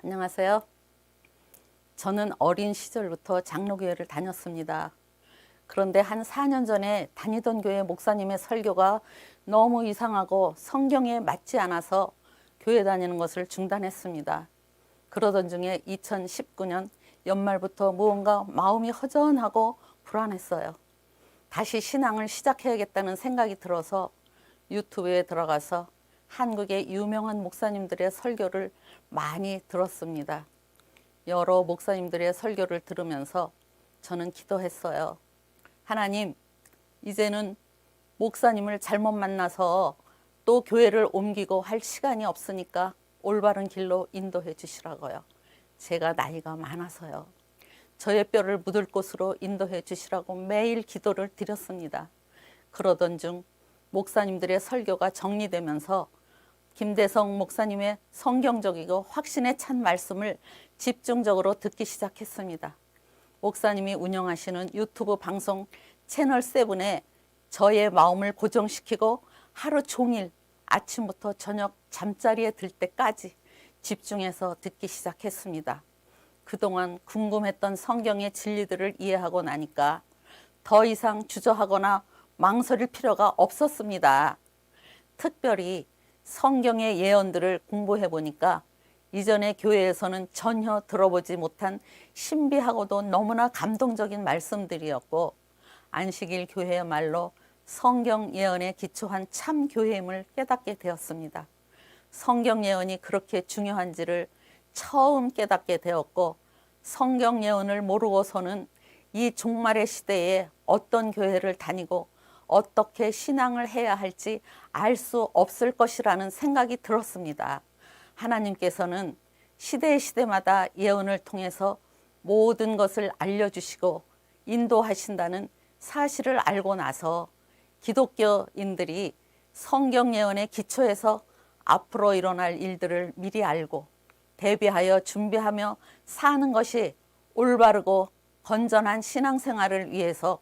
안녕하세요. 저는 어린 시절부터 장로교회를 다녔습니다. 그런데 한 4년 전에 다니던 교회 목사님의 설교가 너무 이상하고 성경에 맞지 않아서 교회 다니는 것을 중단했습니다. 그러던 중에 2019년 연말부터 무언가 마음이 허전하고 불안했어요. 다시 신앙을 시작해야겠다는 생각이 들어서 유튜브에 들어가서 한국의 유명한 목사님들의 설교를 많이 들었습니다. 여러 목사님들의 설교를 들으면서 저는 기도했어요. 하나님, 이제는 목사님을 잘못 만나서 또 교회를 옮기고 할 시간이 없으니까 올바른 길로 인도해 주시라고요. 제가 나이가 많아서요. 저의 뼈를 묻을 곳으로 인도해 주시라고 매일 기도를 드렸습니다. 그러던 중 목사님들의 설교가 정리되면서 김대성 목사님의 성경적이고 확신에 찬 말씀을 집중적으로 듣기 시작했습니다. 목사님이 운영하시는 유튜브 방송 채널7에 저의 마음을 고정시키고 하루 종일 아침부터 저녁 잠자리에 들 때까지 집중해서 듣기 시작했습니다. 그동안 궁금했던 성경의 진리들을 이해하고 나니까 더 이상 주저하거나 망설일 필요가 없었습니다. 특별히 성경의 예언들을 공부해 보니까 이전에 교회에서는 전혀 들어보지 못한 신비하고도 너무나 감동적인 말씀들이었고, 안식일 교회야말로 성경 예언에 기초한 참 교회임을 깨닫게 되었습니다. 성경 예언이 그렇게 중요한지를 처음 깨닫게 되었고, 성경 예언을 모르고서는 이 종말의 시대에 어떤 교회를 다니고 어떻게 신앙을 해야 할지 알 수 없을 것이라는 생각이 들었습니다. 하나님께서는 시대마다 예언을 통해서 모든 것을 알려주시고 인도하신다는 사실을 알고 나서 기독교인들이 성경 예언의 기초에서 앞으로 일어날 일들을 미리 알고 대비하여 준비하며 사는 것이 올바르고 건전한 신앙생활을 위해서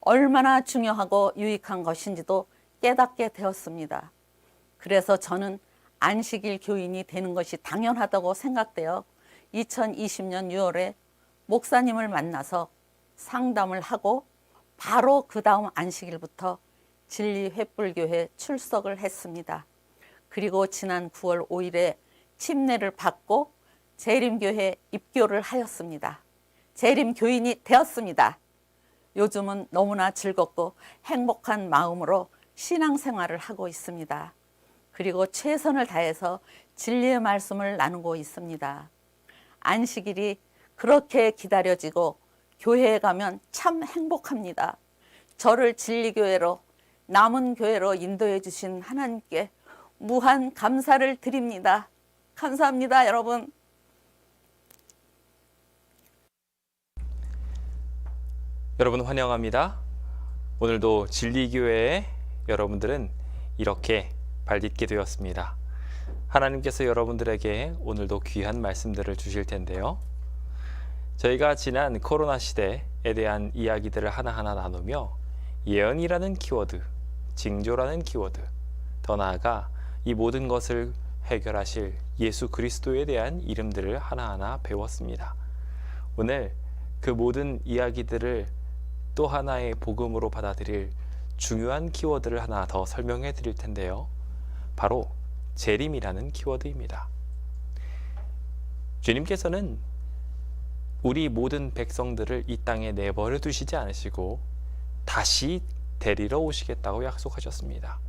얼마나 중요하고 유익한 것인지도 깨닫게 되었습니다. 그래서 저는 안식일 교인이 되는 것이 당연하다고 생각되어 2020년 6월에 목사님을 만나서 상담을 하고 바로 그 다음 안식일부터 진리횃불교회 출석을 했습니다. 그리고 지난 9월 5일에 침례를 받고 재림교회 입교를 하였습니다. 재림교인이 되었습니다. 요즘은 너무나 즐겁고 행복한 마음으로 신앙생활을 하고 있습니다. 그리고 최선을 다해서 진리의 말씀을 나누고 있습니다. 안식일이 그렇게 기다려지고 교회에 가면 참 행복합니다. 저를 진리교회로, 남은 교회로 인도해 주신 하나님께 무한 감사를 드립니다. 감사합니다, 여러분. 여러분 환영합니다. 오늘도 진리교회에 여러분들은 이렇게 발딛게 되었습니다. 하나님께서 여러분들에게 오늘도 귀한 말씀들을 주실 텐데요. 저희가 지난 코로나 시대에 대한 이야기들을 하나하나 나누며 예언이라는 키워드, 징조라는 키워드, 더 나아가 이 모든 것을 해결하실 예수 그리스도에 대한 이름들을 하나하나 배웠습니다. 오늘 그 모든 이야기들을 또 하나의 복음으로 받아들일 중요한 키워드를 하나 더 설명해 드릴 텐데요. 바로 재림이라는 키워드입니다. 주님께서는 우리 모든 백성들을 이 땅에 내버려 두시지 않으시고 다시 데리러 오시겠다고 약속하셨습니다.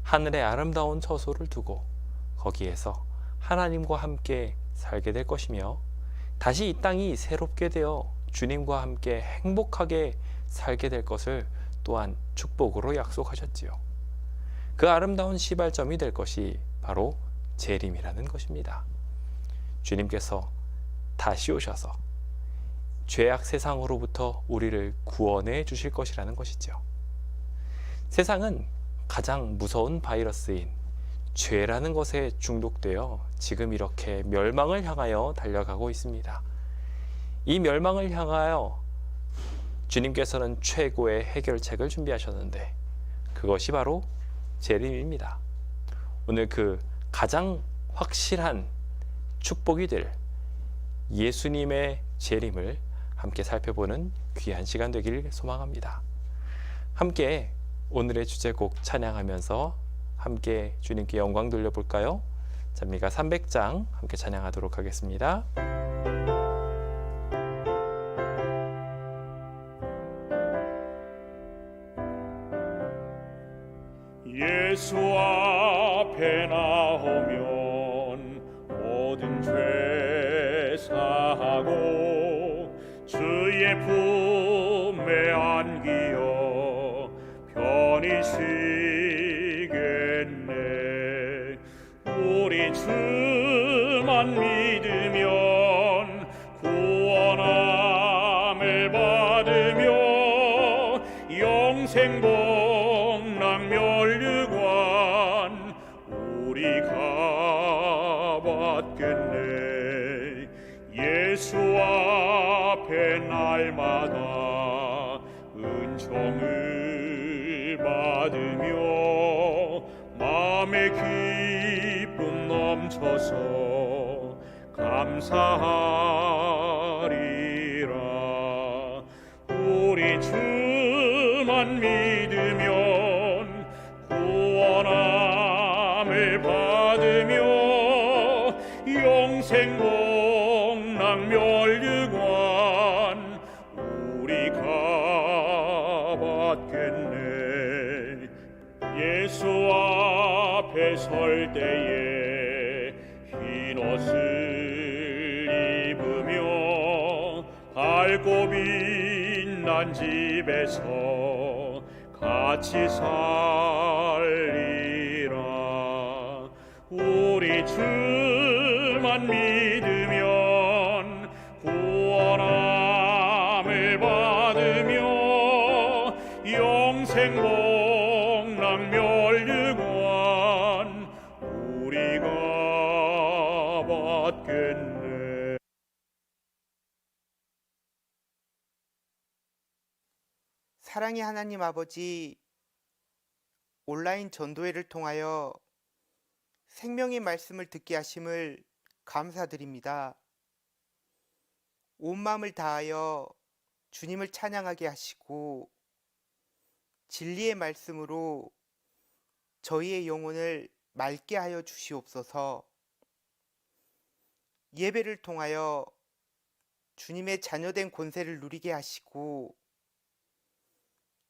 하늘의 아름다운 처소를 두고 거기에서 하나님과 함께 살게 될 것이며 다시 이 땅이 새롭게 되어 주님과 함께 행복하게 살게 될 것을 또한 축복으로 약속하셨지요. 그 아름다운 시발점이 될 것이 바로 재림이라는 것입니다. 주님께서 다시 오셔서 죄악 세상으로부터 우리를 구원해 주실 것이라는 것이죠. 세상은 가장 무서운 바이러스인 죄라는 것에 중독되어 지금 이렇게 멸망을 향하여 달려가고 있습니다. 이 멸망을 향하여 주님께서는 최고의 해결책을 준비하셨는데 그것이 바로 재림입니다. 오늘 그 가장 확실한 축복이 될 예수님의 재림을 함께 살펴보는 귀한 시간 되길 소망합니다. 함께 오늘의 주제곡 찬양하면서 함께 주님께 영광 돌려볼까요? 찬미가 300장 함께 찬양하도록 하겠습니다. 예수 앞에 나오면 모든 죄 사하고 주의 품에 안기어 편히 쉬겠네. 우리 주만 믿으면 구원함을 받으며 영생 복락 멸류관 우리가 받겠네. 예수 앞에 날마다 은총을 받으며 마음의 기쁨 넘쳐서 감사하리라. 우리 주만 믿으면 구원함을 받으며 영생 복락 멸류관 우리가 받겠네. 예수 앞에 설 때에 흰 옷을 입으며 밝고 빛난 집에서 같이 살리라. 우리 주만 믿으면 구원함을 받으며 영생 복락 멸류관 우리가 받겠네. 사랑의 하나님 아버지, 온라인 전도회를 통하여 생명의 말씀을 듣게 하심을 감사드립니다. 온 마음을 다하여 주님을 찬양하게 하시고 진리의 말씀으로 저희의 영혼을 맑게 하여 주시옵소서. 예배를 통하여 주님의 자녀된 권세를 누리게 하시고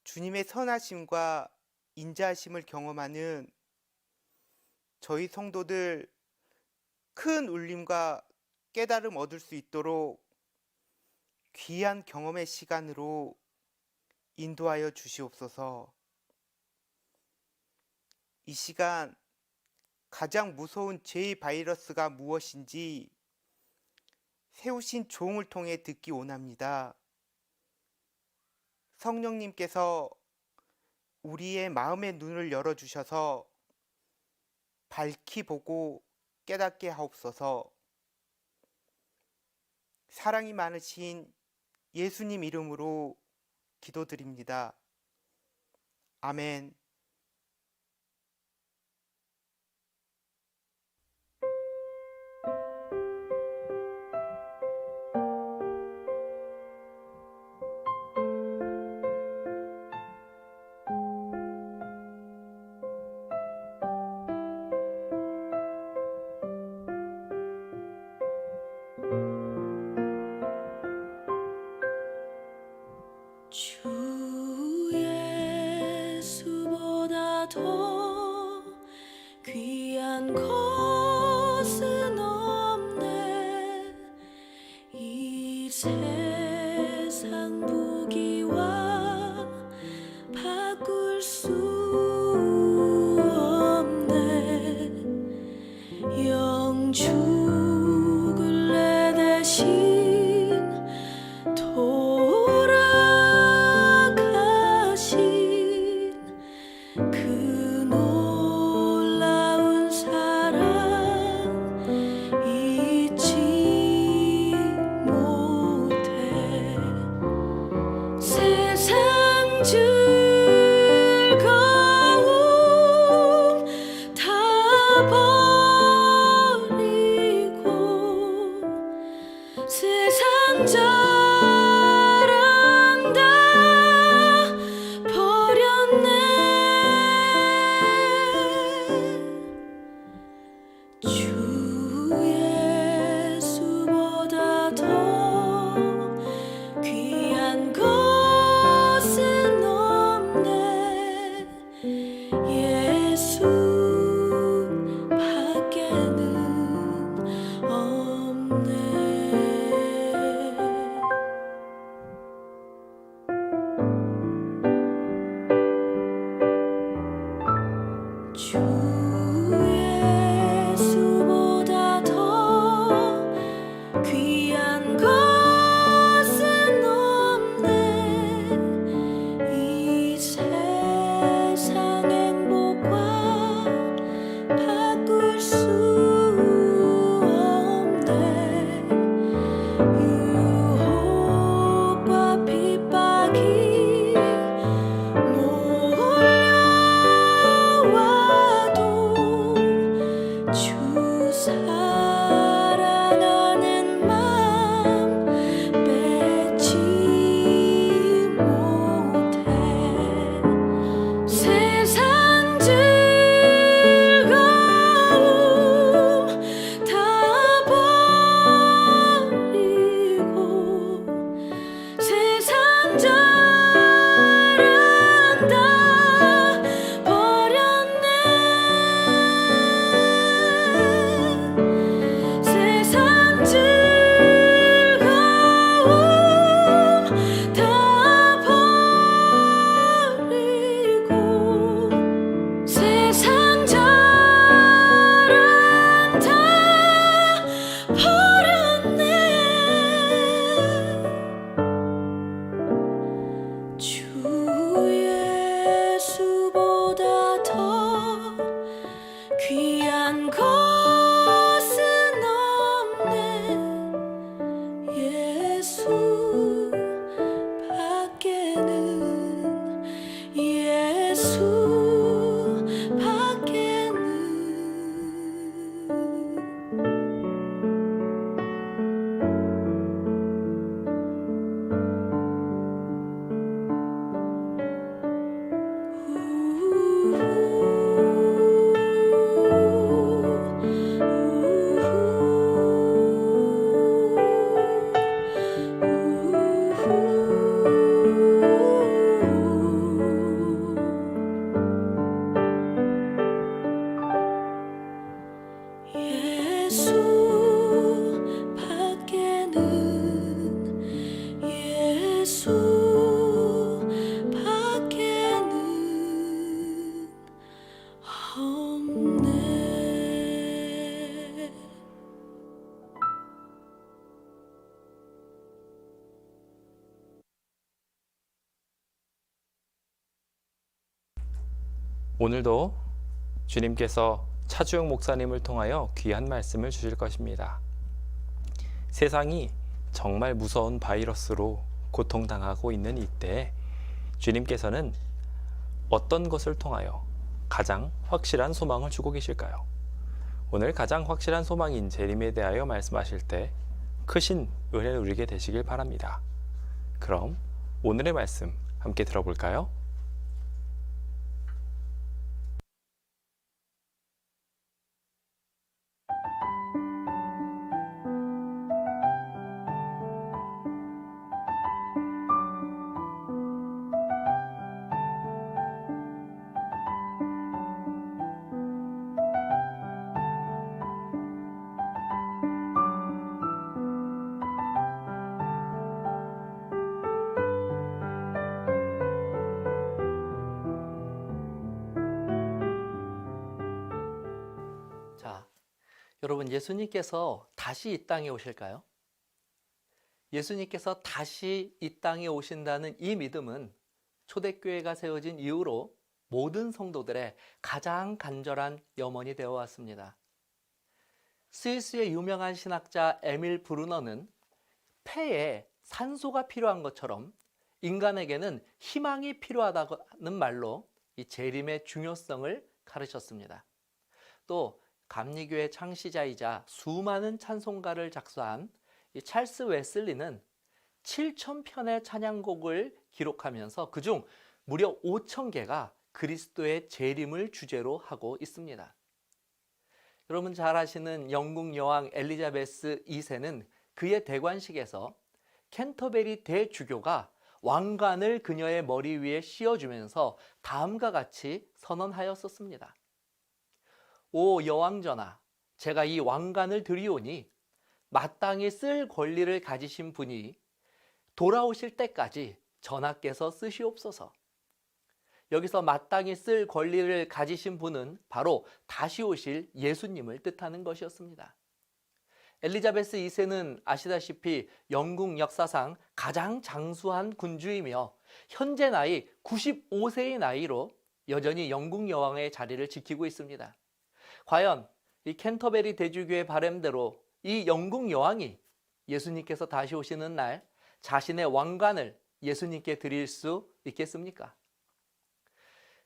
주님의 선하심과 인자하심을 경험하는 저희 성도들 큰 울림과 깨달음 얻을 수 있도록 귀한 경험의 시간으로 인도하여 주시옵소서. 이 시간 가장 무서운 죄의 바이러스가 무엇인지 세우신 종을 통해 듣기 원합니다. 성령님께서 우리의 마음의 눈을 열어주셔서 밝히 보고 깨닫게 하옵소서. 사랑이 많으신 예수님 이름으로 기도드립니다. 아멘. 주 예수보다 더 귀한 것은 없네. 이 세상 부귀와 바꿀 수 없네. 영죽을 내 대신 그 놀라운 사랑 잊지 못해. 세상 즐거움 다 버리고 주 예수보다 더 귀한 것은 없네. 예수 밖에는, 예수 밖에는. 예수 밖에는, 예수 밖에는 없네. 오늘도 주님께서 차주영 목사님을 통하여 귀한 말씀을 주실 것입니다. 세상이 정말 무서운 바이러스로 고통당하고 있는 이때 주님께서는 어떤 것을 통하여 가장 확실한 소망을 주고 계실까요? 오늘 가장 확실한 소망인 재림에 대하여 말씀하실 때 크신 은혜를 누리게 되시길 바랍니다. 그럼 오늘의 말씀 함께 들어볼까요? 자, 여러분, 예수님께서 다시 이 땅에 오실까요? 예수님께서 다시 이 땅에 오신다는 이 믿음은 초대교회가 세워진 이후로 모든 성도들의 가장 간절한 염원이 되어 왔습니다. 스위스의 유명한 신학자 에밀 브루너는 폐에 산소가 필요한 것처럼 인간에게는 희망이 필요하다는 말로 이 재림의 중요성을 가르쳤습니다. 또 감리교회 창시자이자 수많은 찬송가를 작사한 이 찰스 웨슬리는 7,000편의 찬양곡을 기록하면서 그중 무려 5,000개가 그리스도의 재림을 주제로 하고 있습니다. 여러분 잘 아시는 영국 여왕 엘리자베스 2세는 그의 대관식에서 캔터베리 대주교가 왕관을 그녀의 머리 위에 씌워주면서 다음과 같이 선언하였었습니다. 오 여왕전하, 제가 이 왕관을 드리오니 마땅히 쓸 권리를 가지신 분이 돌아오실 때까지 전하께서 쓰시옵소서. 여기서 마땅히 쓸 권리를 가지신 분은 바로 다시 오실 예수님을 뜻하는 것이었습니다. 엘리자베스 2세는 아시다시피 영국 역사상 가장 장수한 군주이며 현재 나이 95세의 나이로 여전히 영국 여왕의 자리를 지키고 있습니다. 과연 이 캔터베리 대주교의 바람대로 이 영국 여왕이 예수님께서 다시 오시는 날 자신의 왕관을 예수님께 드릴 수 있겠습니까?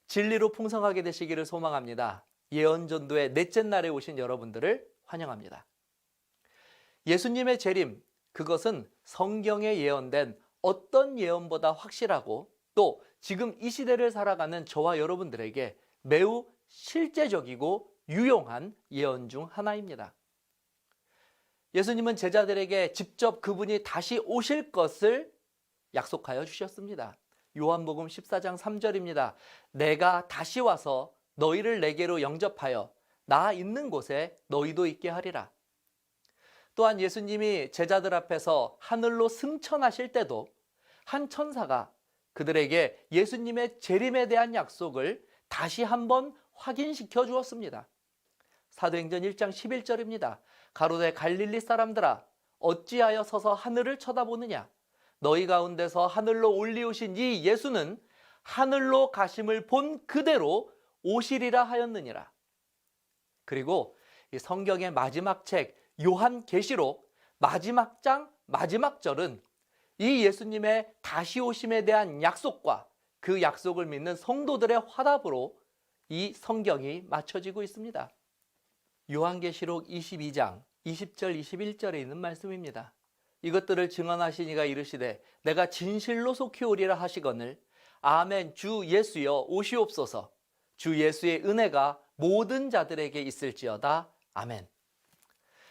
진리로 풍성하게 되시기를 소망합니다. 예언전도의 넷째 날에 오신 여러분들을 환영합니다. 예수님의 재림, 그것은 성경에 예언된 어떤 예언보다 확실하고 또 지금 이 시대를 살아가는 저와 여러분들에게 매우 실제적이고 유용한 예언 중 하나입니다. 예수님은 제자들에게 직접 그분이 다시 오실 것을 약속하여 주셨습니다. 요한복음 14장 3절입니다. 내가 다시 와서 너희를 내게로 영접하여 나 있는 곳에 너희도 있게 하리라. 또한 예수님이 제자들 앞에서 하늘로 승천하실 때도 한 천사가 그들에게 예수님의 재림에 대한 약속을 다시 한번 확인시켜 주었습니다. 사도행전 1장 11절입니다. 가로되 갈릴리 사람들아 어찌하여 서서 하늘을 쳐다보느냐 너희 가운데서 하늘로 올리우신 이 예수는 하늘로 가심을 본 그대로 오시리라 하였느니라. 그리고 이 성경의 마지막 책 요한계시록 마지막 장 마지막 절은 이 예수님의 다시 오심에 대한 약속과 그 약속을 믿는 성도들의 화답으로 이 성경이 맞춰지고 있습니다. 요한계시록 22장 20절 21절에 있는 말씀입니다. 이것들을 증언하신 이가 이르시되 내가 진실로 속히 오리라 하시거늘 아멘 주 예수여 오시옵소서. 주 예수의 은혜가 모든 자들에게 있을지어다. 아멘.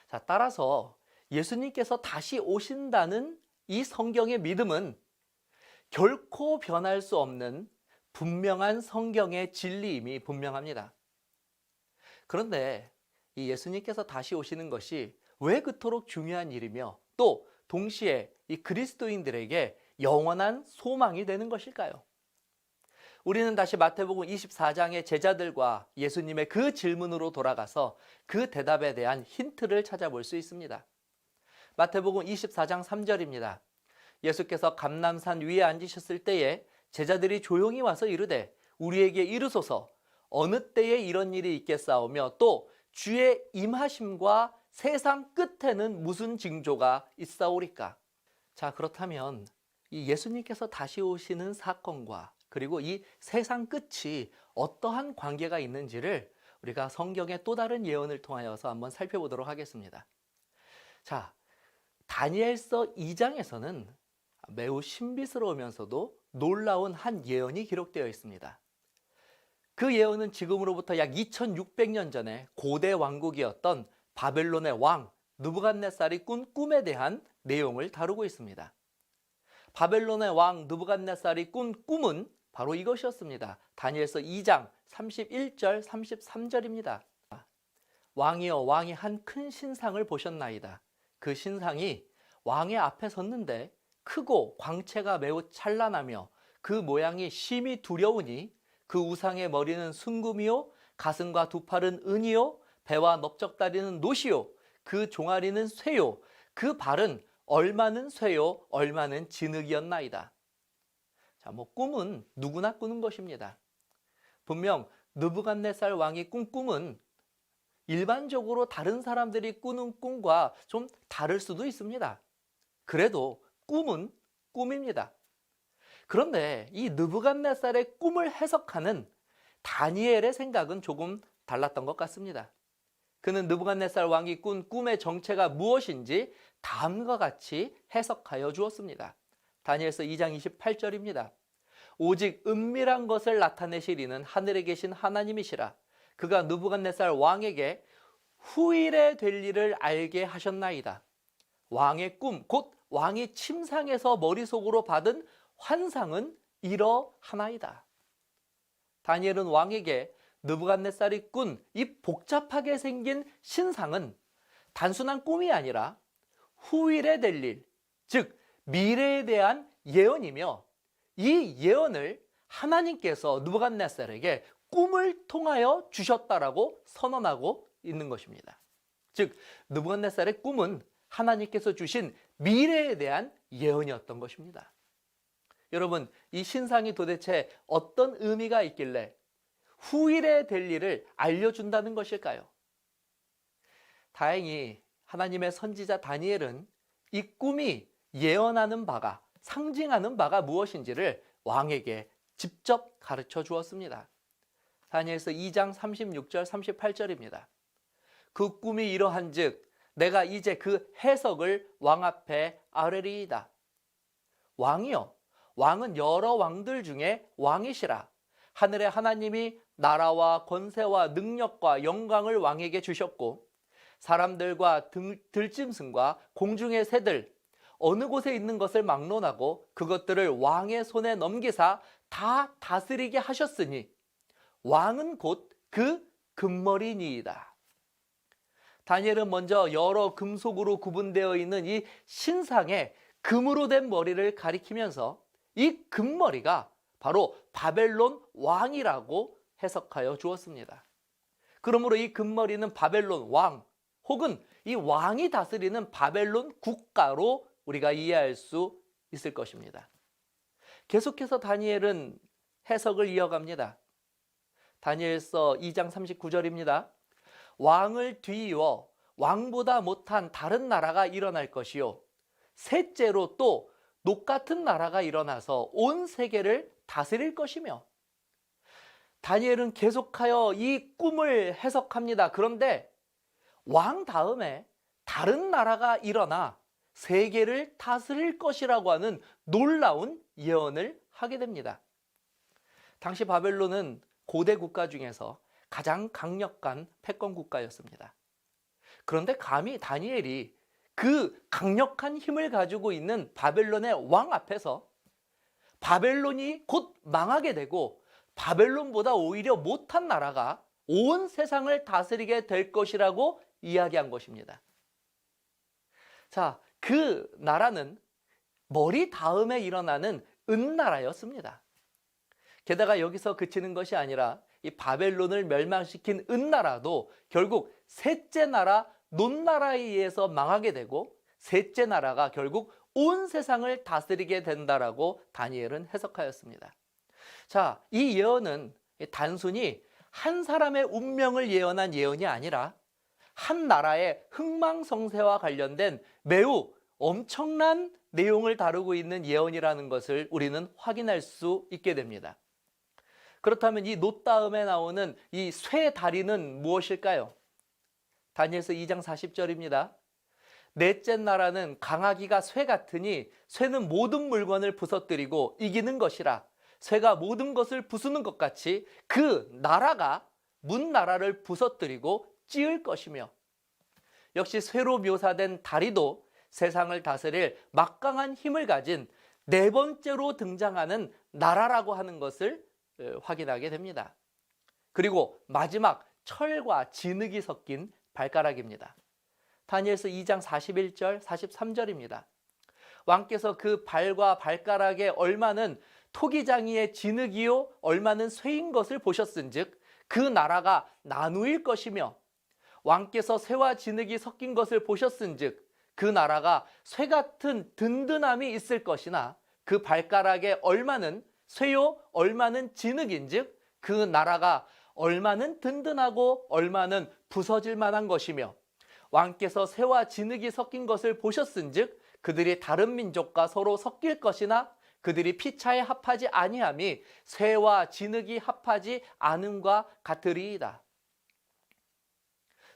자, 따라서 예수님께서 다시 오신다는 이 성경의 믿음은 결코 변할 수 없는 분명한 성경의 진리임이 분명합니다. 그런데 이 예수님께서 다시 오시는 것이 왜 그토록 중요한 일이며 또 동시에 이 그리스도인들에게 영원한 소망이 되는 것일까요? 우리는 다시 마태복음 24장의 제자들과 예수님의 그 질문으로 돌아가서 그 대답에 대한 힌트를 찾아볼 수 있습니다. 마태복음 24장 3절입니다. 예수께서 감람산 위에 앉으셨을 때에 제자들이 조용히 와서 이르되 우리에게 이르소서 어느 때에 이런 일이 있겠사오며 또 주의 임하심과 세상 끝에는 무슨 징조가 있사오리까? 자, 그렇다면 이 예수님께서 다시 오시는 사건과 그리고 이 세상 끝이 어떠한 관계가 있는지를 우리가 성경의 또 다른 예언을 통하여서 한번 살펴보도록 하겠습니다. 자, 다니엘서 2장에서는 매우 신비스러우면서도 놀라운 한 예언이 기록되어 있습니다. 그 예언은 지금으로부터 약 2600년 전에 고대 왕국이었던 바벨론의 왕 느부갓네살이 꾼 꿈에 대한 내용을 다루고 있습니다. 바벨론의 왕 느부갓네살이 꾼 꿈은 바로 이것이었습니다. 다니엘서 2장 31절 33절입니다. 왕이여 왕이 한 큰 신상을 보셨나이다. 그 신상이 왕의 앞에 섰는데 크고 광채가 매우 찬란하며 그 모양이 심히 두려우니 그 우상의 머리는 순금이요 가슴과 두 팔은 은이요 배와 넓적다리는 노시요 그 종아리는 쇠요 그 발은 얼마는 쇠요 얼마는 진흙이었나이다. 자, 꿈은 누구나 꾸는 것입니다. 분명 느부갓네살 왕이 꾼 꿈은 일반적으로 다른 사람들이 꾸는 꿈과 좀 다를 수도 있습니다. 그래도 꿈은 꿈입니다. 그런데 이 느부갓네살의 꿈을 해석하는 다니엘의 생각은 조금 달랐던 것 같습니다. 그는 느부갓네살 왕이 꾼 꿈의 정체가 무엇인지 다음과 같이 해석하여 주었습니다. 다니엘서 2장 28절입니다. 오직 은밀한 것을 나타내시리는 하늘에 계신 하나님이시라. 그가 느부갓네살 왕에게 후일에 될 일을 알게 하셨나이다. 왕의 꿈, 곧 왕이 침상에서 머릿속으로 받은 환상은 이러하나이다. 다니엘은 왕에게 느부갓네살이 꾼 이 복잡하게 생긴 신상은 단순한 꿈이 아니라 후일에 될 일, 즉 미래에 대한 예언이며 이 예언을 하나님께서 느부갓네살에게 꿈을 통하여 주셨다라고 선언하고 있는 것입니다. 즉 느부갓네살의 꿈은 하나님께서 주신 미래에 대한 예언이었던 것입니다. 여러분, 이 신상이 도대체 어떤 의미가 있길래 후일에 될 일을 알려준다는 것일까요? 다행히 하나님의 선지자 다니엘은 이 꿈이 예언하는 바가, 상징하는 바가 무엇인지를 왕에게 직접 가르쳐 주었습니다. 다니엘서 2장 36절 38절입니다. 그 꿈이 이러한즉 내가 이제 그 해석을 왕 앞에 아뢰리이다. 왕이여, 왕은 여러 왕들 중에 왕이시라. 하늘의 하나님이 나라와 권세와 능력과 영광을 왕에게 주셨고 사람들과 들짐승과 공중의 새들 어느 곳에 있는 것을 막론하고 그것들을 왕의 손에 넘기사 다 다스리게 하셨으니 왕은 곧 그 금머리니이다. 다니엘은 먼저 여러 금속으로 구분되어 있는 이 신상의 금으로 된 머리를 가리키면서 이 금머리가 바로 바벨론 왕이라고 해석하여 주었습니다. 그러므로 이 금머리는 바벨론 왕 혹은 이 왕이 다스리는 바벨론 국가로 우리가 이해할 수 있을 것입니다. 계속해서 다니엘은 해석을 이어갑니다. 다니엘서 2장 39절입니다. 왕을 뒤이어 왕보다 못한 다른 나라가 일어날 것이요 셋째로 또 녹 같은 나라가 일어나서 온 세계를 다스릴 것이며. 다니엘은 계속하여 이 꿈을 해석합니다. 그런데 왕 다음에 다른 나라가 일어나 세계를 다스릴 것이라고 하는 놀라운 예언을 하게 됩니다. 당시 바벨론은 고대 국가 중에서 가장 강력한 패권 국가였습니다. 그런데 감히 다니엘이 그 강력한 힘을 가지고 있는 바벨론의 왕 앞에서 바벨론이 곧 망하게 되고 바벨론보다 오히려 못한 나라가 온 세상을 다스리게 될 것이라고 이야기한 것입니다. 자, 그 나라는 머리 다음에 일어나는 은나라였습니다. 게다가 여기서 그치는 것이 아니라 이 바벨론을 멸망시킨 은나라도 결국 셋째 나라 논나라에 의해서 망하게 되고 셋째 나라가 결국 온 세상을 다스리게 된다라고 다니엘은 해석하였습니다. 자, 이 예언은 단순히 한 사람의 운명을 예언한 예언이 아니라 한 나라의 흥망성쇠와 관련된 매우 엄청난 내용을 다루고 있는 예언이라는 것을 우리는 확인할 수 있게 됩니다. 그렇다면 이 놋 다음에 나오는 이 쇠 다리는 무엇일까요? 다니엘서 2장 40절입니다. 넷째 나라는 강하기가 쇠 같으니 쇠는 모든 물건을 부서뜨리고 이기는 것이라. 쇠가 모든 것을 부수는 것 같이 그 나라가 문 나라를 부서뜨리고 찌을 것이며. 역시 쇠로 묘사된 다리도 세상을 다스릴 막강한 힘을 가진 네 번째로 등장하는 나라라고 하는 것을 확인하게 됩니다. 그리고 마지막 철과 진흙이 섞인 발가락입니다. 다니엘서 2장 41절 43절입니다. 왕께서 그 발과 발가락에 얼마는 토기장이의 진흙이요 얼마는 쇠인 것을 보셨은즉 그 나라가 나누일 것이며 왕께서 쇠와 진흙이 섞인 것을 보셨은즉 그 나라가 쇠 같은 든든함이 있을 것이나 그 발가락에 얼마는 쇠요 얼마는 진흙인즉 그 나라가 얼마는 든든하고 얼마는 부서질 만한 것이며 왕께서 쇠와 진흙이 섞인 것을 보셨은즉 그들이 다른 민족과 서로 섞일 것이나 그들이 피차에 합하지 아니함이 쇠와 진흙이 합하지 않음과 같으리이다.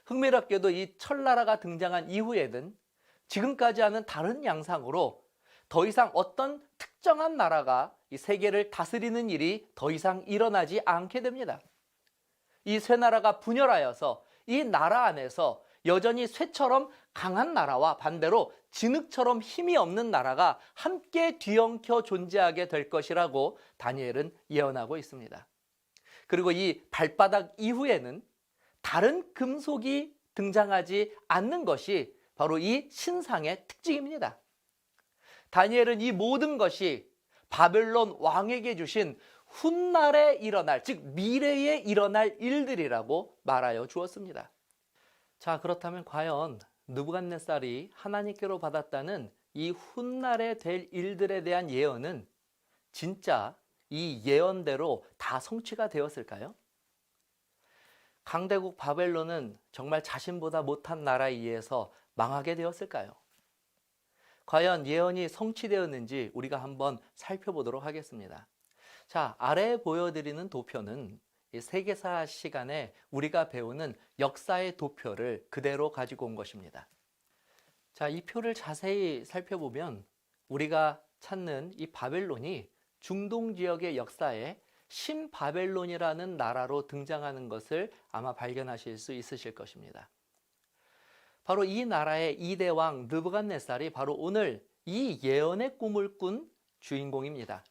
흥미롭게도 이 철나라가 등장한 이후에는 지금까지와는 다른 양상으로 더 이상 어떤 특정한 나라가 이 세계를 다스리는 일이 더 이상 일어나지 않게 됩니다. 이 쇠나라가 분열하여서 이 나라 안에서 여전히 쇠처럼 강한 나라와 반대로 진흙처럼 힘이 없는 나라가 함께 뒤엉켜 존재하게 될 것이라고 다니엘은 예언하고 있습니다. 그리고 이 발바닥 이후에는 다른 금속이 등장하지 않는 것이 바로 이 신상의 특징입니다. 다니엘은 이 모든 것이 바벨론 왕에게 주신 훗날에 일어날, 즉 미래에 일어날 일들이라고 말하여 주었습니다. 자, 그렇다면 과연 느부갓네살이 하나님께로 받았다는 이 훗날에 될 일들에 대한 예언은 진짜 이 예언대로 다 성취가 되었을까요? 강대국 바벨론은 정말 자신보다 못한 나라에 의해서 망하게 되었을까요? 과연 예언이 성취되었는지 우리가 한번 살펴보도록 하겠습니다. 자, 아래에 보여드리는 도표는 이 세계사 시간에 우리가 배우는 역사의 도표를 그대로 가지고 온 것입니다. 자, 이 표를 자세히 살펴보면 우리가 찾는 이 바벨론이 중동 지역의 역사에 신바벨론이라는 나라로 등장하는 것을 아마 발견하실 수 있으실 것입니다. 바로 이 나라의 2대 왕 느부갓네살이 바로 오늘 이 예언의 꿈을 꾼 주인공입니다.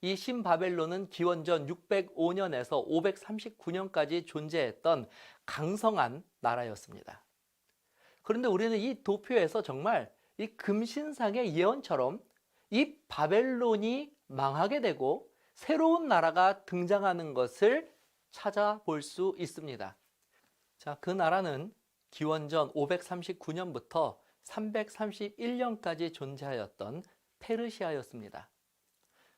이 신바벨론은 기원전 605년에서 539년까지 존재했던 강성한 나라였습니다. 그런데 우리는 이 도표에서 정말 이 금신상의 예언처럼 이 바벨론이 망하게 되고 새로운 나라가 등장하는 것을 찾아볼 수 있습니다. 자, 그 나라는 기원전 539년부터 331년까지 존재하였던 페르시아였습니다.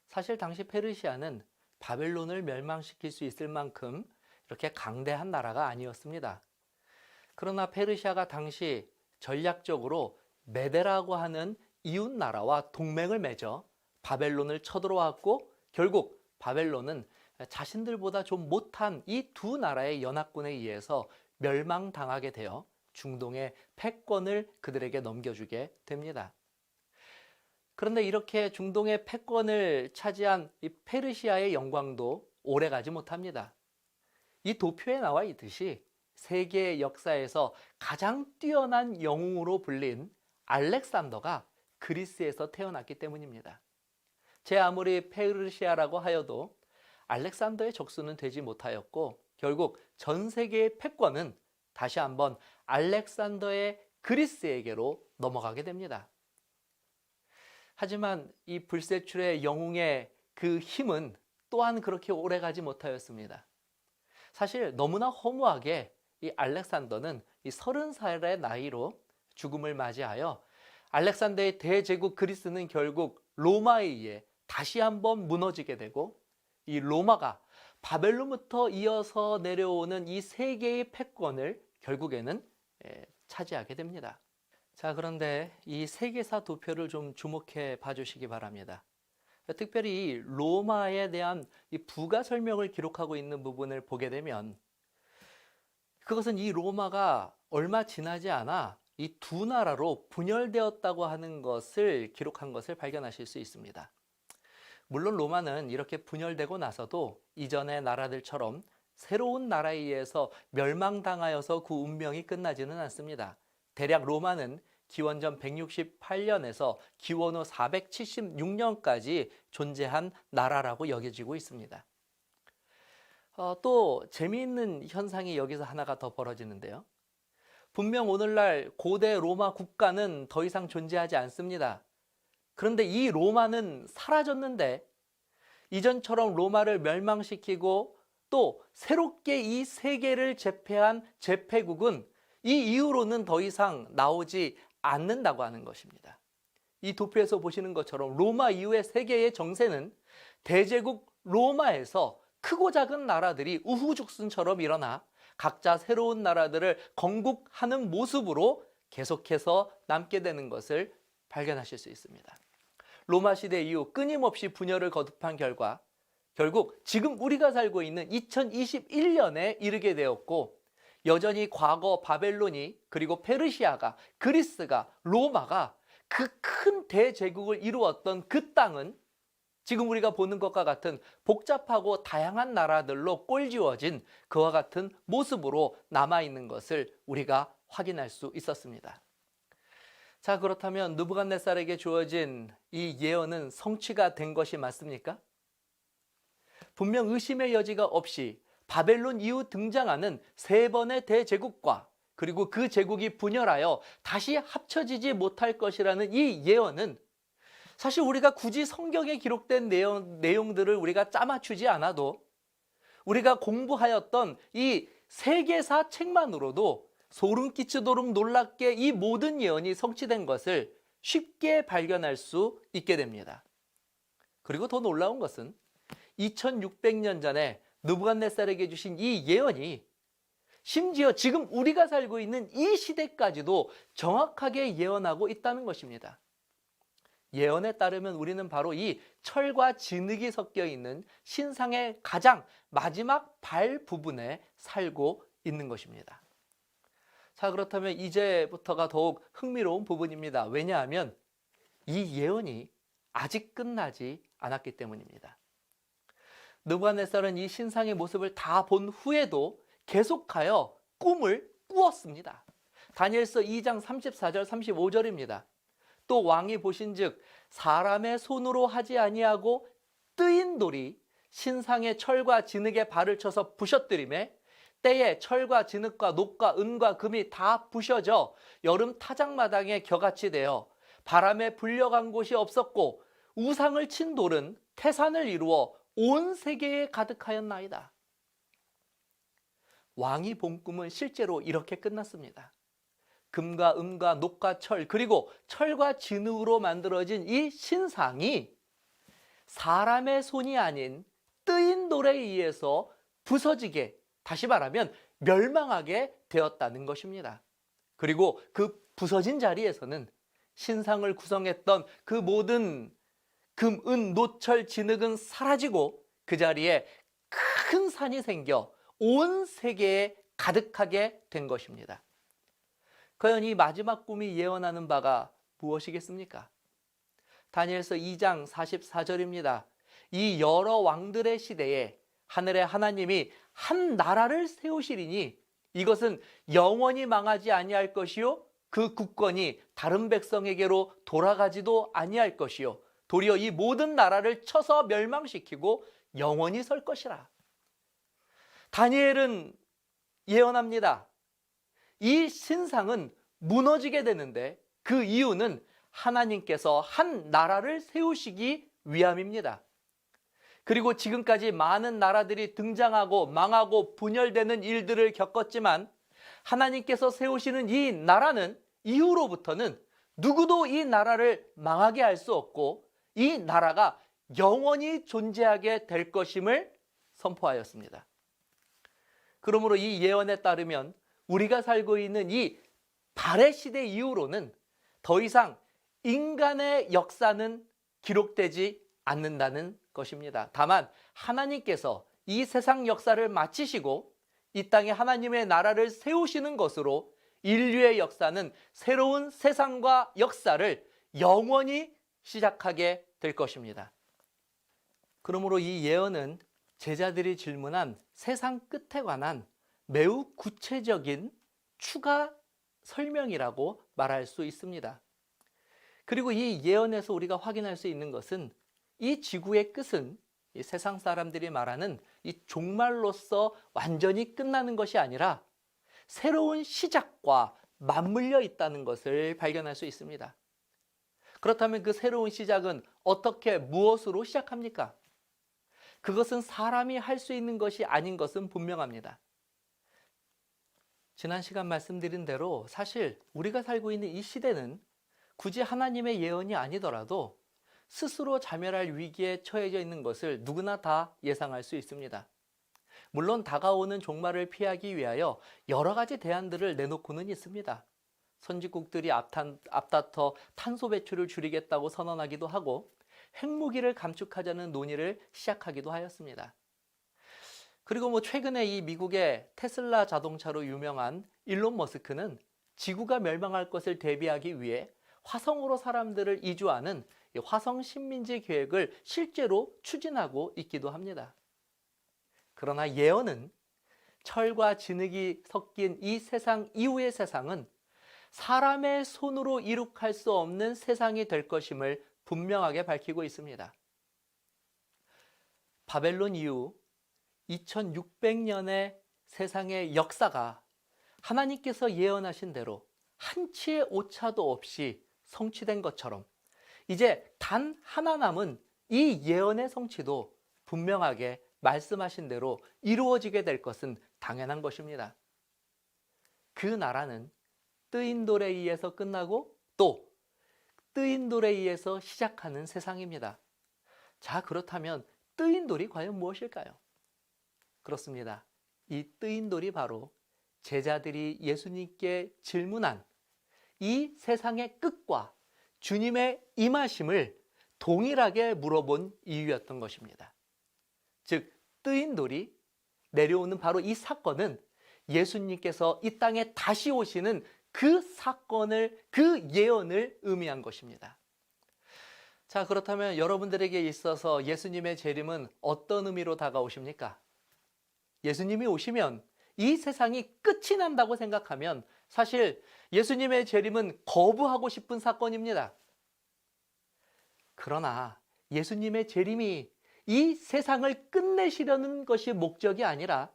사실 당시 페르시아는 바벨론을 멸망시킬 수 있을 만큼 이렇게 강대한 나라가 아니었습니다. 그러나 페르시아가 당시 전략적으로 메데라고 하는 이웃 나라와 동맹을 맺어 바벨론을 쳐들어왔고, 결국 바벨론은 자신들보다 좀 못한 이 두 나라의 연합군에 의해서 멸망당하게 되어 중동의 패권을 그들에게 넘겨주게 됩니다. 그런데 이렇게 중동의 패권을 차지한 이 페르시아의 영광도 오래가지 못합니다. 이 도표에 나와 있듯이 세계 역사에서 가장 뛰어난 영웅으로 불린 알렉산더가 그리스에서 태어났기 때문입니다. 제 아무리 페르시아라고 하여도 알렉산더의 적수는 되지 못하였고, 결국 전 세계의 패권은 다시 한번 알렉산더의 그리스에게로 넘어가게 됩니다. 하지만 이 불세출의 영웅의 그 힘은 또한 그렇게 오래가지 못하였습니다. 사실 너무나 허무하게 이 알렉산더는 이 30살의 나이로 죽음을 맞이하여 알렉산더의 대제국 그리스는 결국 로마에 의해 다시 한번 무너지게 되고, 이 로마가 바벨론부터 이어서 내려오는 이 세계의 패권을 결국에는 차지하게 됩니다. 자, 그런데 이 세계사 도표를 좀 주목해 봐주시기 바랍니다. 특별히 로마에 대한 이 부가 설명을 기록하고 있는 부분을 보게 되면, 그것은 이 로마가 얼마 지나지 않아 이 두 나라로 분열되었다고 하는 것을 기록한 것을 발견하실 수 있습니다. 물론 로마는 이렇게 분열되고 나서도 이전의 나라들처럼 새로운 나라에 의해서 멸망당하여서 그 운명이 끝나지는 않습니다. 대략 로마는 기원전 168년에서 기원 후 476년까지 존재한 나라라고 여겨지고 있습니다. 또 재미있는 현상이 여기서 하나가 더 벌어지는데요. 분명 오늘날 고대 로마 국가는 더 이상 존재하지 않습니다. 그런데 이 로마는 사라졌는데, 이전처럼 로마를 멸망시키고 또 새롭게 이 세계를 제패한 제패국은 이 이후로는 더 이상 나오지 않는다고 하는 것입니다. 이 도표에서 보시는 것처럼 로마 이후의 세계의 정세는 대제국 로마에서 크고 작은 나라들이 우후죽순처럼 일어나 각자 새로운 나라들을 건국하는 모습으로 계속해서 남게 되는 것을 발견하실 수 있습니다. 로마 시대 이후 끊임없이 분열을 거듭한 결과 결국 지금 우리가 살고 있는 2021년에 이르게 되었고, 여전히 과거 바벨론이, 그리고 페르시아가, 그리스가, 로마가 그 큰 대제국을 이루었던 그 땅은 지금 우리가 보는 것과 같은 복잡하고 다양한 나라들로 꼴지워진 그와 같은 모습으로 남아있는 것을 우리가 확인할 수 있었습니다. 자, 그렇다면 느부갓네살에게 주어진 이 예언은 성취가 된 것이 맞습니까? 분명 의심의 여지가 없이 바벨론 이후 등장하는 세 번의 대제국과 그리고 그 제국이 분열하여 다시 합쳐지지 못할 것이라는 이 예언은 사실 우리가 굳이 성경에 기록된 내용들을 우리가 짜맞추지 않아도 우리가 공부하였던 이 세계사 책만으로도 소름 끼치도록 놀랍게 이 모든 예언이 성취된 것을 쉽게 발견할 수 있게 됩니다. 그리고 더 놀라운 것은 2600년 전에 느부갓네살에게 주신 이 예언이 심지어 지금 우리가 살고 있는 이 시대까지도 정확하게 예언하고 있다는 것입니다. 예언에 따르면 우리는 바로 이 철과 진흙이 섞여 있는 신상의 가장 마지막 발 부분에 살고 있는 것입니다. 자, 그렇다면 이제부터가 더욱 흥미로운 부분입니다. 왜냐하면 이 예언이 아직 끝나지 않았기 때문입니다. 느부갓네살은 이 신상의 모습을 다 본 후에도 계속하여 꿈을 꾸었습니다. 다니엘서 2장 34절 35절입니다. 또 왕이 보신즉 사람의 손으로 하지 아니하고 뜨인 돌이 신상의 철과 진흙에 발을 쳐서 부셔뜨리매 때에 철과 진흙과 녹과 은과 금이 다 부셔져 여름 타작마당에 겨같이 되어 바람에 불려간 곳이 없었고 우상을 친 돌은 태산을 이루어 온 세계에 가득하였나이다. 왕이 본 꿈은 실제로 이렇게 끝났습니다. 금과 은과 녹과 철, 그리고 철과 진흙으로 만들어진 이 신상이 사람의 손이 아닌 뜨인 돌에 의해서 부서지게, 다시 말하면 멸망하게 되었다는 것입니다. 그리고 그 부서진 자리에서는 신상을 구성했던 그 모든 금, 은, 노철, 진흙은 사라지고 그 자리에 큰 산이 생겨 온 세계에 가득하게 된 것입니다. 과연 이 마지막 꿈이 예언하는 바가 무엇이겠습니까? 다니엘서 2장 44절입니다. 이 여러 왕들의 시대에 하늘의 하나님이 한 나라를 세우시리니 이것은 영원히 망하지 아니할 것이요 그 국권이 다른 백성에게로 돌아가지도 아니할 것이요 도리어 이 모든 나라를 쳐서 멸망시키고 영원히 설 것이라. 다니엘은 예언합니다. 이 신상은 무너지게 되는데 그 이유는 하나님께서 한 나라를 세우시기 위함입니다. 그리고 지금까지 많은 나라들이 등장하고 망하고 분열되는 일들을 겪었지만 하나님께서 세우시는 이 나라는 이후로부터는 누구도 이 나라를 망하게 할 수 없고 이 나라가 영원히 존재하게 될 것임을 선포하였습니다. 그러므로 이 예언에 따르면 우리가 살고 있는 이 발해 시대 이후로는 더 이상 인간의 역사는 기록되지 않는다는 것입니다. 다만 하나님께서 이 세상 역사를 마치시고 이 땅에 하나님의 나라를 세우시는 것으로 인류의 역사는 새로운 세상과 역사를 영원히 시작하게 될 것입니다. 그러므로 이 예언은 제자들이 질문한 세상 끝에 관한 매우 구체적인 추가 설명이라고 말할 수 있습니다. 그리고 이 예언에서 우리가 확인할 수 있는 것은 이 지구의 끝은 이 세상 사람들이 말하는 이 종말로서 완전히 끝나는 것이 아니라 새로운 시작과 맞물려 있다는 것을 발견할 수 있습니다. 그렇다면 그 새로운 시작은 어떻게 무엇으로 시작합니까? 그것은 사람이 할 수 있는 것이 아닌 것은 분명합니다. 지난 시간 말씀드린 대로 사실 우리가 살고 있는 이 시대는 굳이 하나님의 예언이 아니더라도 스스로 자멸할 위기에 처해져 있는 것을 누구나 다 예상할 수 있습니다. 물론 다가오는 종말을 피하기 위하여 여러 가지 대안들을 내놓고는 있습니다. 선진국들이 앞다퉈 탄소 배출을 줄이겠다고 선언하기도 하고 핵무기를 감축하자는 논의를 시작하기도 하였습니다. 그리고 최근에 이 미국의 테슬라 자동차로 유명한 일론 머스크는 지구가 멸망할 것을 대비하기 위해 화성으로 사람들을 이주하는 화성 식민지 계획을 실제로 추진하고 있기도 합니다. 그러나 예언은 철과 진흙이 섞인 이 세상 이후의 세상은 사람의 손으로 이룩할 수 없는 세상이 될 것임을 분명하게 밝히고 있습니다. 바벨론 이후 2600년의 세상의 역사가 하나님께서 예언하신 대로 한치의 오차도 없이 성취된 것처럼 이제 단 하나 남은 이 예언의 성취도 분명하게 말씀하신 대로 이루어지게 될 것은 당연한 것입니다. 그 나라는 뜨인 돌에 의해서 끝나고 또 뜨인 돌에 의해서 시작하는 세상입니다. 자, 그렇다면 뜨인 돌이 과연 무엇일까요? 그렇습니다. 이 뜨인 돌이 바로 제자들이 예수님께 질문한 이 세상의 끝과 주님의 임하심을 동일하게 물어본 이유였던 것입니다. 즉, 뜨인 돌이 내려오는 바로 이 사건은 예수님께서 이 땅에 다시 오시는 그 사건을, 그 예언을 의미한 것입니다. 자, 그렇다면 여러분들에게 있어서 예수님의 재림은 어떤 의미로 다가오십니까? 예수님이 오시면 이 세상이 끝이 난다고 생각하면 사실 예수님의 재림은 거부하고 싶은 사건입니다. 그러나 예수님의 재림이 이 세상을 끝내시려는 것이 목적이 아니라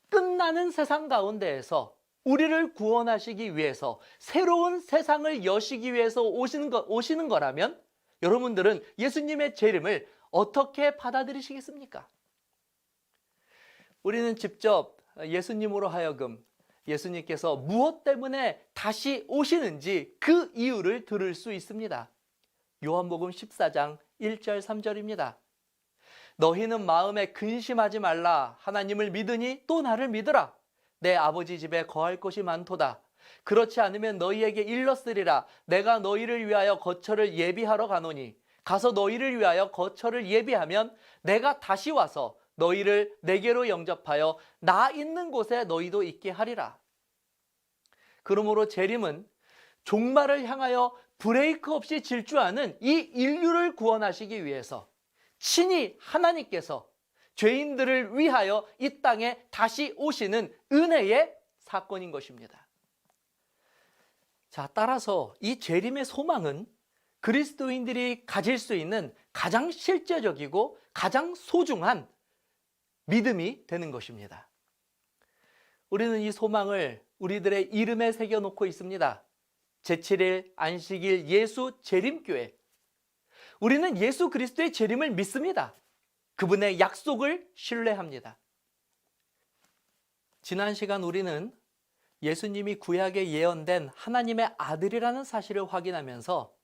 끝나는 세상 가운데에서 우리를 구원하시기 위해서 새로운 세상을 여시기 위해서 오시는 거라면 여러분들은 예수님의 재림을 어떻게 받아들이시겠습니까? 우리는 직접 예수님으로 하여금 예수님께서 무엇 때문에 다시 오시는지 그 이유를 들을 수 있습니다. 요한복음 14장 1절 3절입니다. 너희는 마음에 근심하지 말라. 하나님을 믿으니 또 나를 믿으라. 내 아버지 집에 거할 곳이 많도다. 그렇지 않으면 너희에게 일렀으리라. 내가 너희를 위하여 거처를 예비하러 가노니 가서 너희를 위하여 거처를 예비하면 내가 다시 와서 너희를 내게로 영접하여 나 있는 곳에 너희도 있게 하리라. 그러므로 재림은 종말을 향하여 브레이크 없이 질주하는 이 인류를 구원하시기 위해서 친히 하나님께서 죄인들을 위하여 이 땅에 다시 오시는 은혜의 사건인 것입니다. 자, 따라서 이 재림의 소망은 그리스도인들이 가질 수 있는 가장 실제적이고 가장 소중한 믿음이 되는 것입니다. 우리는 이 소망을 우리들의 이름에 새겨놓고 있습니다. 제7일 안식일 예수 재림교회. 우리는 예수 그리스도의 재림을 믿습니다. 그분의 약속을 신뢰합니다. 지난 시간 우리는 예수님이 구약에 예언된 하나님의 아들이라는 사실을 확인하면서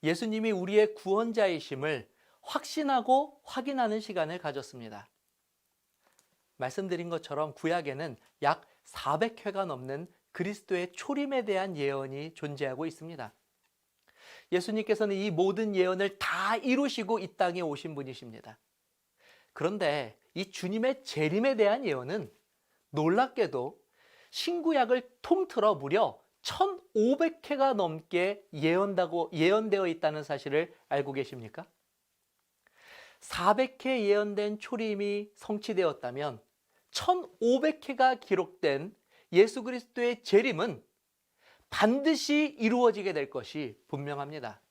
예수님이 우리의 구원자이심을 확신하고 확인하는 시간을 가졌습니다. 말씀드린 것처럼 구약에는 약 400회가 넘는 그리스도의 초림에 대한 예언이 존재하고 있습니다. 예수님께서는 이 모든 예언을 다 이루시고 이 땅에 오신 분이십니다. 그런데 이 주님의 재림에 대한 예언은 놀랍게도 신구약을 통틀어 무려 1500회가 넘게 예언되어 있다는 사실을 알고 계십니까? 400회 예언된 초림이 성취되었다면 1500회가 기록된 예수 그리스도의 재림은 반드시 이루어지게 될 것이 분명합니다.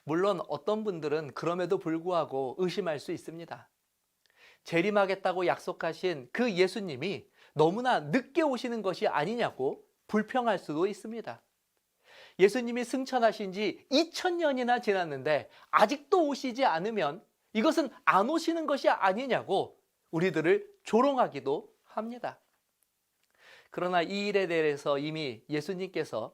물론 어떤 분들은 그럼에도 불구하고 의심할 수 있습니다. 재림하겠다고 약속하신 그 예수님이 너무나 늦게 오시는 것이 아니냐고 불평할 수도 있습니다. 예수님이 승천하신 지 2000년이나 지났는데 아직도 오시지 않으면 이것은 안 오시는 것이 아니냐고 우리들을 조롱하기도 합니다. 그러나 이 일에 대해서 이미 예수님께서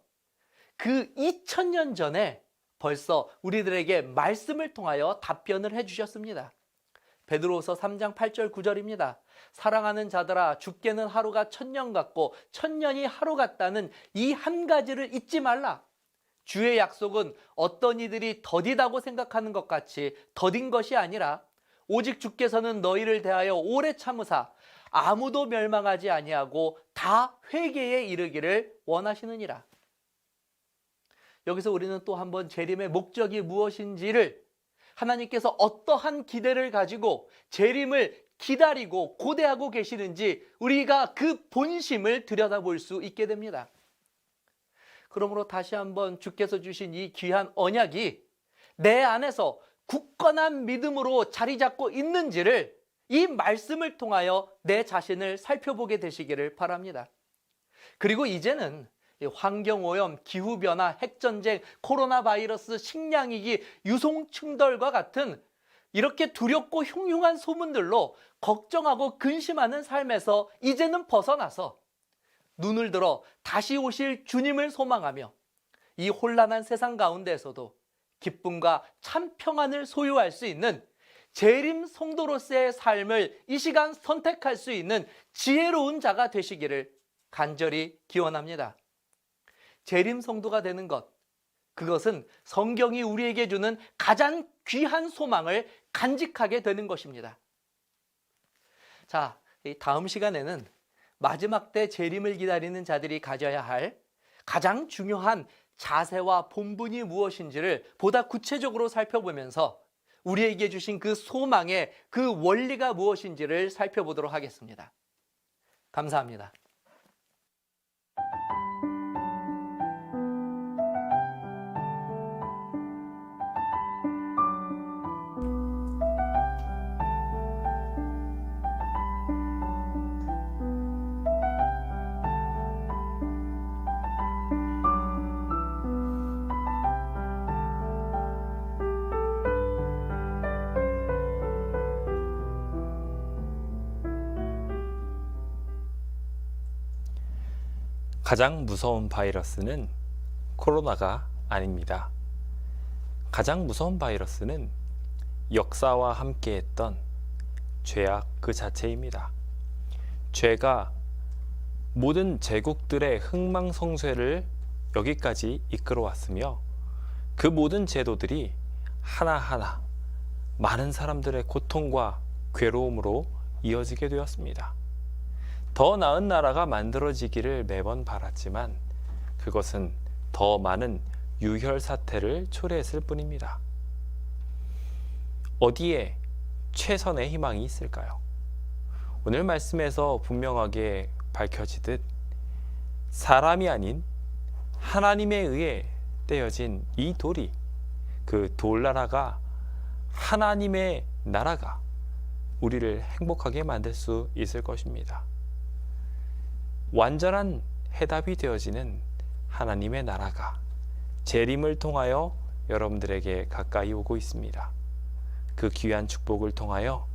그 2000년 전에 벌써 우리들에게 말씀을 통하여 답변을 해주셨습니다. 베드로후서 3장 8절 9절입니다. 사랑하는 자들아, 죽게는 하루가 1000년 같고 1000년이 하루 같다는 이 한 가지를 잊지 말라. 주의 약속은 어떤 이들이 더디다고 생각하는 것 같이 더딘 것이 아니라 오직 주께서는 너희를 대하여 오래 참으사 아무도 멸망하지 아니하고 다 회개에 이르기를 원하시느니라. 여기서 우리는 또 한번 재림의 목적이 무엇인지를, 하나님께서 어떠한 기대를 가지고 재림을 기다리고 고대하고 계시는지 우리가 그 본심을 들여다볼 수 있게 됩니다. 그러므로 다시 한번 주께서 주신 이 귀한 언약이 내 안에서 굳건한 믿음으로 자리 잡고 있는지를 이 말씀을 통하여 내 자신을 살펴보게 되시기를 바랍니다. 그리고 이제는 환경오염, 기후변화, 핵전쟁, 코로나 바이러스, 식량위기, 유송충돌과 같은 이렇게 두렵고 흉흉한 소문들로 걱정하고 근심하는 삶에서 이제는 벗어나서 눈을 들어 다시 오실 주님을 소망하며 이 혼란한 세상 가운데에서도 기쁨과 참 평안을 소유할 수 있는 재림 성도로서의 삶을 이 시간 선택할 수 있는 지혜로운 자가 되시기를 간절히 기원합니다. 재림 성도가 되는 것, 그것은 성경이 우리에게 주는 가장 귀한 소망을 간직하게 되는 것입니다. 자, 다음 시간에는 마지막 때 재림을 기다리는 자들이 가져야 할 가장 중요한 자세와 본분이 무엇인지를 보다 구체적으로 살펴보면서 우리에게 주신 그 소망의 그 원리가 무엇인지를 살펴보도록 하겠습니다. 감사합니다. 가장 무서운 바이러스는 코로나가 아닙니다. 가장 무서운 바이러스는 역사와 함께했던 죄악 그 자체입니다. 죄가 모든 제국들의 흥망성쇠를 여기까지 이끌어왔으며 그 모든 제도들이 하나하나 많은 사람들의 고통과 괴로움으로 이어지게 되었습니다. 더 나은 나라가 만들어지기를 매번 바랐지만 그것은 더 많은 유혈 사태를 초래했을 뿐입니다. 어디에 최선의 희망이 있을까요? 오늘 말씀에서 분명하게 밝혀지듯 사람이 아닌 하나님에 의해 떼어진 이 돌이, 그 돌나라가, 하나님의 나라가 우리를 행복하게 만들 수 있을 것입니다. 완전한 해답이 되어지는 하나님의 나라가 재림을 통하여 여러분들에게 가까이 오고 있습니다. 그 귀한 축복을 통하여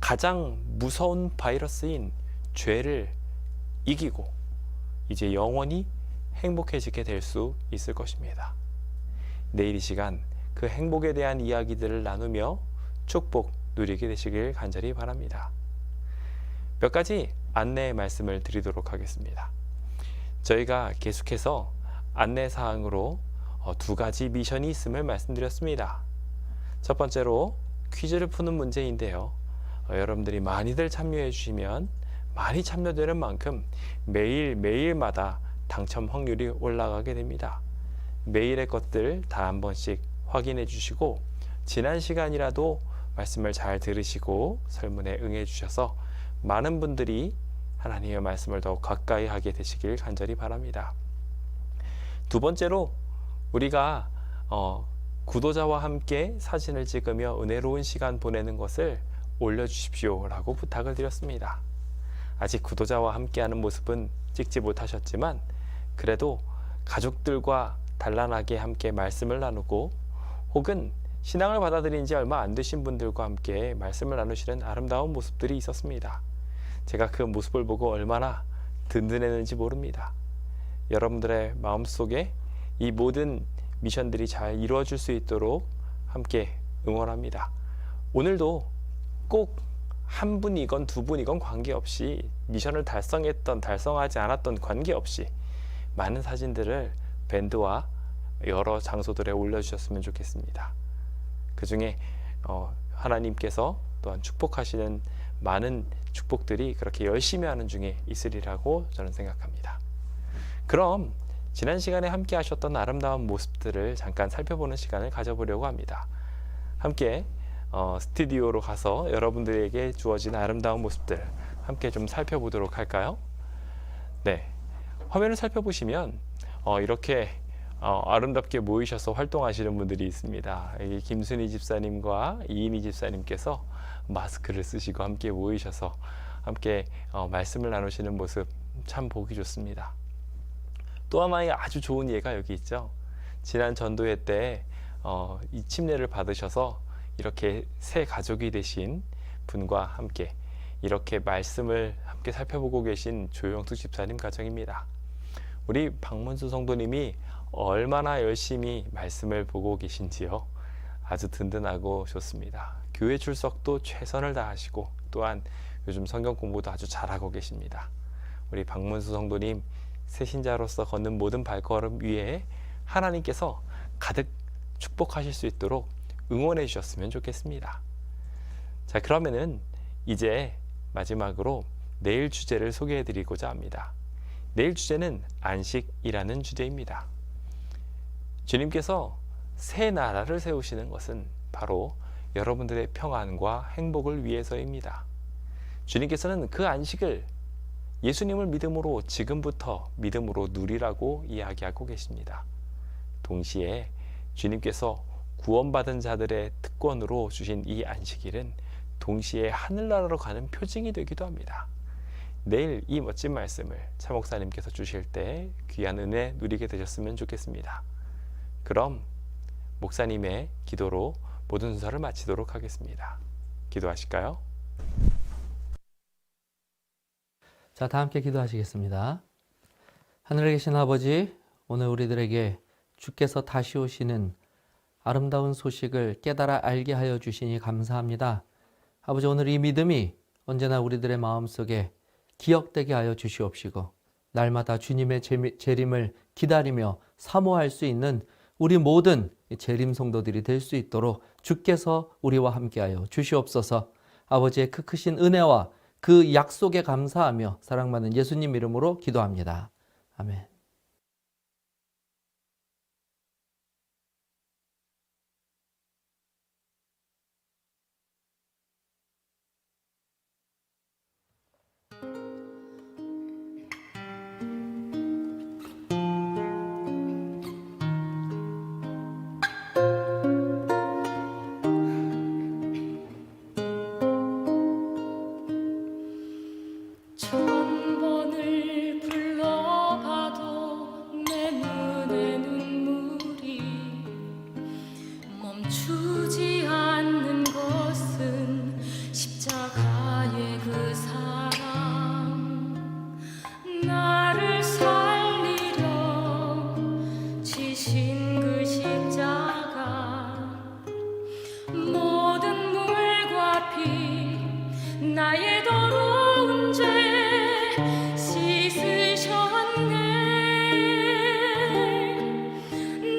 가장 무서운 바이러스인 죄를 이기고 이제 영원히 행복해지게 될 수 있을 것입니다. 내일 이 시간 그 행복에 대한 이야기들을 나누며 축복 누리게 되시길 간절히 바랍니다. 몇 가지 안내의 말씀을 드리도록 하겠습니다. 저희가 계속해서 안내사항으로 2가지 미션이 있음을 말씀드렸습니다. 첫 번째로 퀴즈를 푸는 문제인데요. 여러분들이 많이들 참여해 주시면 많이 참여되는 만큼 매일마다 당첨 확률이 올라가게 됩니다. 매일의 것들 다 한 번씩 확인해 주시고 지난 시간이라도 말씀을 잘 들으시고 설문에 응해 주셔서 많은 분들이 하나님의 말씀을 더욱 가까이 하게 되시길 간절히 바랍니다. 두 번째로 우리가 구도자와 함께 사진을 찍으며 은혜로운 시간 보내는 것을 올려주십시오 라고 부탁을 드렸습니다. 아직 구도자와 함께하는 모습은 찍지 못하셨지만 그래도 가족들과 단란하게 함께 말씀을 나누고 혹은 신앙을 받아들인 지 얼마 안 되신 분들과 함께 말씀을 나누시는 아름다운 모습들이 있었습니다. 제가 그 모습을 보고 얼마나 든든했는지 모릅니다. 여러분들의 마음속에 이 모든 미션들이 잘 이루어질 수 있도록 함께 응원합니다. 오늘도 꼭 한 분이건 두 분이건 관계없이 미션을 달성했던 달성하지 않았던 관계없이 많은 사진들을 밴드와 여러 장소들에 올려주셨으면 좋겠습니다. 그 중에 하나님께서 또한 축복하시는 많은 축복들이 그렇게 열심히 하는 중에 있으리라고 저는 생각합니다. 그럼 지난 시간에 함께 하셨던 아름다운 모습들을 잠깐 살펴보는 시간을 가져보려고 합니다. 함께 스튜디오로 가서 여러분들에게 주어진 아름다운 모습들 함께 좀 살펴보도록 할까요? 네, 화면을 살펴보시면 이렇게 아름답게 모이셔서 활동하시는 분들이 있습니다. 여기 김순희 집사님과 이인희 집사님께서 마스크를 쓰시고 함께 모이셔서 함께 말씀을 나누시는 모습 참 보기 좋습니다. 또 하나의 아주 좋은 예가 여기 있죠. 지난 전도회 때 이 침례를 받으셔서 이렇게 새 가족이 되신 분과 함께 이렇게 말씀을 함께 살펴보고 계신 조영숙 집사님 가정입니다. 우리 박문수 성도님이 얼마나 열심히 말씀을 보고 계신지요. 아주 든든하고 좋습니다. 교회 출석도 최선을 다하시고 또한 요즘 성경 공부도 아주 잘하고 계십니다. 우리 박문수 성도님 새 신자로서 걷는 모든 발걸음 위에 하나님께서 가득 축복하실 수 있도록 응원해 주셨으면 좋겠습니다. 자, 그러면은 이제 마지막으로 내일 주제를 소개해 드리고자 합니다. 내일 주제는 안식이라는 주제입니다. 주님께서 새 나라를 세우시는 것은 바로 여러분들의 평안과 행복을 위해서입니다. 주님께서는 그 안식을 예수님을 믿음으로 지금부터 믿음으로 누리라고 이야기하고 계십니다. 동시에 주님께서 구원받은 자들의 특권으로 주신 이 안식일은 동시에 하늘나라로 가는 표징이 되기도 합니다. 내일 이 멋진 말씀을 차 목사님께서 주실 때 귀한 은혜 누리게 되셨으면 좋겠습니다. 그럼 목사님의 기도로 모든 순서를 마치도록 하겠습니다. 기도하실까요? 자, 다 함께 기도하시겠습니다. 하늘에 계신 아버지, 오늘 우리들에게 주께서 다시 오시는 아름다운 소식을 깨달아 알게 하여 주시니 감사합니다. 아버지, 오늘 이 믿음이 언제나 우리들의 마음속에 기억되게 하여 주시옵시고 날마다 주님의 재림을 기다리며 사모할 수 있는 우리 모든 재림 성도들이 될 수 있도록 주께서 우리와 함께하여 주시옵소서. 아버지의 그 크신 은혜와 그 약속에 감사하며 사랑받는 예수님 이름으로 기도합니다. 아멘. 천 번을 불러봐도 내 눈에 눈물이 멈추지 않는 것은 십자가의 그 사랑. 나를 살리려 지신 그 십자가, 모든 물과 피 나의 더러운 죄 씻으셨네.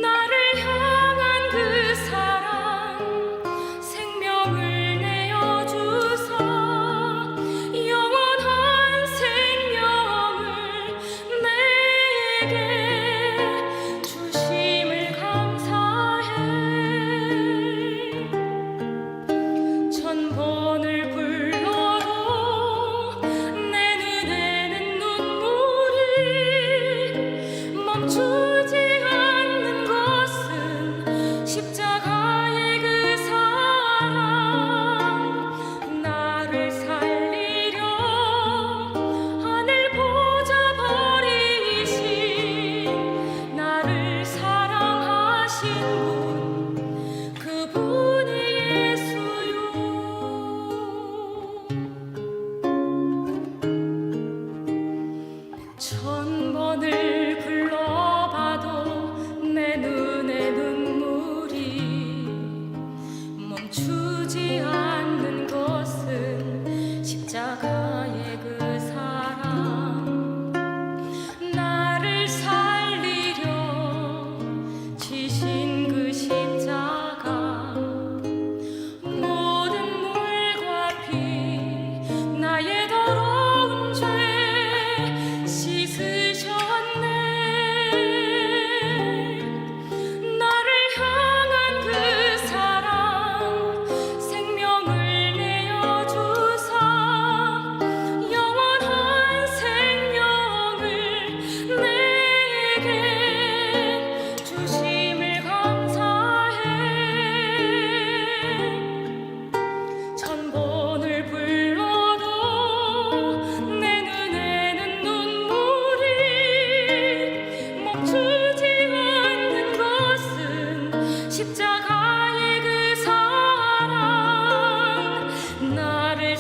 나를 향한 그 사랑, 생명을 내어주사 영원한 생명을 내게 주심을 감사해. 천 번을 불러도 내 눈에는 눈물이 멈추지 않는 것은 십자가의 그 사랑. 나를 살리려 하늘 보좌 버리신 나를 사랑하신 분, 그분이 예수요. 천 번을 불러봐도 내 눈에 눈물이 멈추지 않는 것은 십자가의 그 사랑. 나를 살리려 지신 그 십자가, 모든 물과 피 나의 더러운 죄 씻으셨네. 나를 향한 그 사랑, 생명을 내어주사 영원한 생명을 내게 주심을 감사해. 천 번을 불러도 내 눈에는 눈물이 멈추지 않는 것은 십자가의 그 사랑. 나를